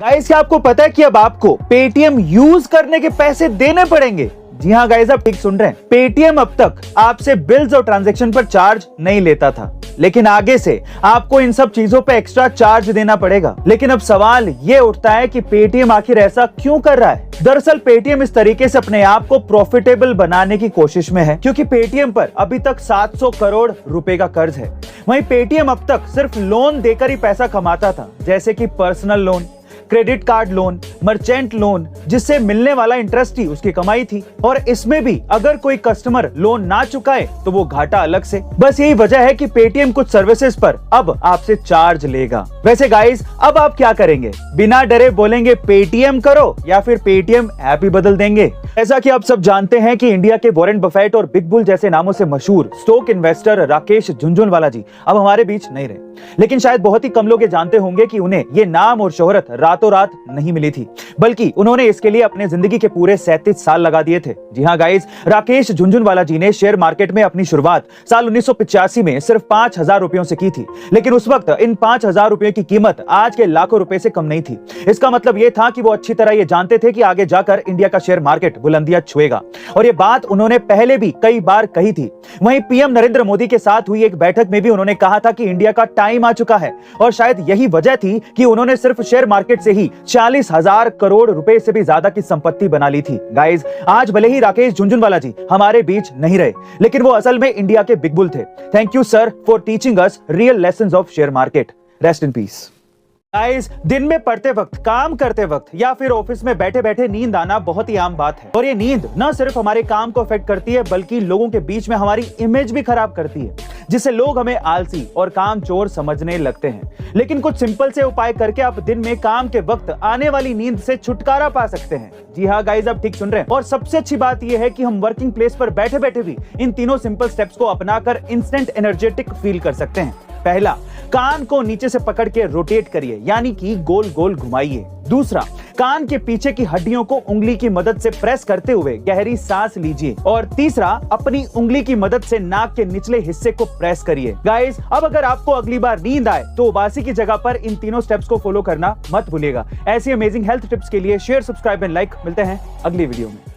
Guys, क्या आपको पता है कि अब आपको पेटीएम यूज करने के पैसे देने पड़ेंगे? जी हाँ गाइस, आप ठीक सुन रहे हैं। पेटीएम अब तक आपसे बिल्स और ट्रांजैक्शन पर चार्ज नहीं लेता था, लेकिन आगे से आपको इन सब चीजों पे एक्स्ट्रा चार्ज देना पड़ेगा। लेकिन अब सवाल ये उठता है कि पेटीएम आखिर ऐसा क्यों कर रहा है? दरअसल पेटीएम इस तरीके से अपने आप को प्रॉफिटेबल बनाने की कोशिश में है, क्योंकि पेटीएम पर अभी तक 700 करोड़ रुपए का कर्ज है। वहीं पेटीएम अब तक सिर्फ लोन देकर ही पैसा कमाता था, जैसे कि personal loan, credit card loan, merchant loan, जिससे मिलने वाला इंटरेस्ट ही उसकी कमाई थी। और इसमें भी अगर कोई कस्टमर लोन ना चुकाए तो वो घाटा अलग से। बस यही वजह है कि पेटीएम कुछ सर्विसेज पर अब आपसे चार्ज लेगा। वैसे गाइस, अब आप क्या करेंगे? बिना डरे बोलेंगे पेटीएम करो या फिर पेटीएम ऐप ही बदल देंगे? ऐसा कि आप सब जानते हैं कि इंडिया के वॉरेन बफेट और बिग बुल जैसे नामों से मशहूर स्टॉक इन्वेस्टर राकेश झुनझुनवाला जी अब हमारे बीच नहीं रहे। लेकिन शायद बहुत ही कम लोग ये जानते होंगे कि उन्हें ये नाम और शोहरत रातों रात नहीं मिली थी, बल्कि उन्होंने इसके लिए अपने जिंदगी के पूरे 37 साल लगा दिए थे। जी हाँ गाइस, राकेश झुनझुनवाला जी ने शेयर मार्केट में अपनी शुरुआत साल 1985 में सिर्फ 5,000 रुपयों से की थी। लेकिन उस वक्त इन 5,000 रुपयों की कीमत आज के लाखों रुपए से कम नहीं थी। इसका मतलब यह था कि वो अच्छी तरह ये जानते थे कि आगे जाकर इंडिया का शेयर मार्केट बुलंदियां छुएगा, और ये बात उन्होंने पहले भी कई बार कही थी। वहीं पीएम नरेंद्र मोदी के साथ हुई एक बैठक में भी उन्होंने कहा था कि इंडिया का टाइम आ चुका है, और शायद यही वजह थी कि उन्होंने सिर्फ शेयर मार्केट से ही 40,000 करोड़ रुपए से भी ज्यादा की संपत्ति बना ली थी। गाइस, आज भले ही राकेश झुनझुनवाला जी हमारे बीच नहीं रहे, लेकिन वो असल में इंडिया के बिग बुल थे। Thank you sir for teaching us real lessons of share market. Rest in peace. Guys, दिन में पढ़ते वक्त, काम करते वक्त या फिर ऑफिस में बैठे बैठे नींद आना बहुत ही आम बात है। और ये नींद न सिर्फ हमारे काम को अफेक्ट करती है, बल्कि लोगों के बीच में हमारी इमेज भी खराब करती है, जिससे लोग हमें आलसी और कामचोर समझने लगते हैं। लेकिन कुछ सिंपल से उपाय करके आप दिन में काम के वक्त आने वाली नींद से छुटकारा पा सकते हैं। जी हाँ गाइस, आप ठीक सुन रहे हैं। और सबसे अच्छी बात यह है कि हम वर्किंग प्लेस पर बैठे बैठे भी इन तीनों सिंपल स्टेप्स को अपनाकर इंस्टेंट एनर्जेटिक फील कर सकते हैं। पहला, कान को नीचे से पकड़ के रोटेट करिए, यानी कि गोल गोल घुमाइए। दूसरा, कान के पीछे की हड्डियों को उंगली की मदद से प्रेस करते हुए गहरी सांस लीजिए। और तीसरा, अपनी उंगली की मदद से नाक के निचले हिस्से को प्रेस करिए। गाइस, अब अगर आपको अगली बार नींद आए तो उबासी की जगह पर इन तीनों स्टेप्स को फॉलो करना मत भूलिएगा। ऐसी अमेजिंग हेल्थ टिप्स के लिए शेयर, सब्सक्राइब एंड लाइक। मिलते हैं अगली वीडियो में।